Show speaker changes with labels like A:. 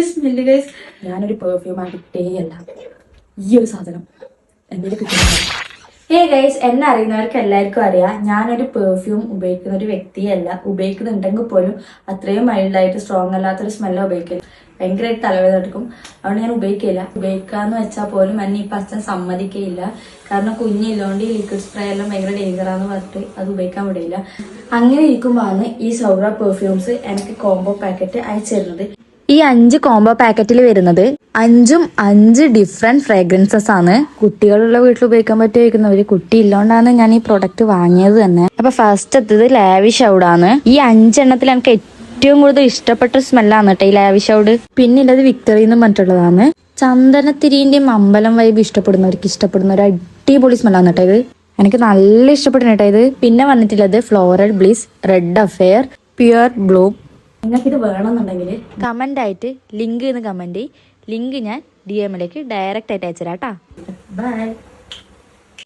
A: Smell guys. ഞാനൊരു perfume അഡിക്റ്റേ അല്ല. ഈ ഒരു സാധനം എന്തെങ്കിലും കിട്ടുന്നത്. ഗൈസ്, എന്നെ അറിയുന്നവർക്ക് എല്ലാവർക്കും അറിയാം ഞാനൊരു പെർഫ്യൂം ഉപയോഗിക്കുന്ന ഒരു വ്യക്തിയല്ല. ഉപയോഗിക്കുന്നുണ്ടെങ്കിൽ പോലും അത്രയും മൈൽഡായിട്ട് സ്ട്രോങ് അല്ലാത്തൊരു സ്മെല്ലാണ് ഉപയോഗിക്കല്. ഭയങ്കരമായിട്ട് തലവേദന എടുക്കും. അതുകൊണ്ട് ഞാൻ ഉപയോഗിക്കില്ല. ഉപയോഗിക്കാന്ന് വെച്ചാൽ പോലും എന്നെ ഇപ്പം അച്ഛൻ സമ്മതിക്കയില്ല. കാരണം കുഞ്ഞില്ലോണ്ട് ഈ ലിക്വിഡ് സ്പ്രേ എല്ലാം ഭയങ്കര ഡേഞ്ചറാന്ന് പറഞ്ഞിട്ട് അത് ഉപയോഗിക്കാൻ വിടില്ല. അങ്ങനെ ഇരിക്കുമ്പോഴാണ് ഈ സൗറ പെർഫ്യൂംസ് എനിക്ക് കോംബോ പാക്കറ്റ് അയച്ചു തരുന്നത്. ഈ 5 കോംബോ പാക്കറ്റിൽ വരുന്നത് 5 ഡിഫറെന്റ് ഫ്രാഗ്രൻസസ് ആണ്. കുട്ടികളുള്ള വീട്ടിൽ ഉപയോഗിക്കാൻ പറ്റുമായിരിക്കുന്നവര്, കുട്ടി ഇല്ലോണ്ടാണ് ഞാൻ ഈ പ്രൊഡക്റ്റ് വാങ്ങിയത് തന്നെ. അപ്പൊ ഫസ്റ്റ് എത്തത് ലാവിഷ് ഔഡ് ആണ്. ഈ 5 എണ്ണത്തിൽ എനിക്ക് ഏറ്റവും കൂടുതൽ ഇഷ്ടപ്പെട്ട സ്മെല്ലാണ് കേട്ടോ ഈ ലാവിഷ് ഔഡ്. പിന്നെ ഇത് വിക്ടറിന്ന് പറഞ്ഞിട്ടുള്ളതാണ്. ചന്ദനത്തിരിന്റെയും അമ്പലം വൈബ് ഇഷ്ടപ്പെടുന്നവർക്ക് ഇഷ്ടപ്പെടുന്ന ഒരു അടിപൊളി സ്മെല്ലാണ് കേട്ടോ ഇത്. എനിക്ക് നല്ല ഇഷ്ടപ്പെട്ടു കേട്ടോ ഇത്. പിന്നെ വന്നിട്ടുള്ളത് floral bliss, red affair, pure Bloom. നിങ്ങൾക്കിത് വേണമെന്നുണ്ടെങ്കിൽ കമന്റ് ആയിട്ട് ലിങ്ക് കമന്റ് ലിങ്ക് ഞാൻ DM ഡയറക്റ്റ് ആയിട്ട് അയച്ചുതരാം കേട്ടോ. ബൈ.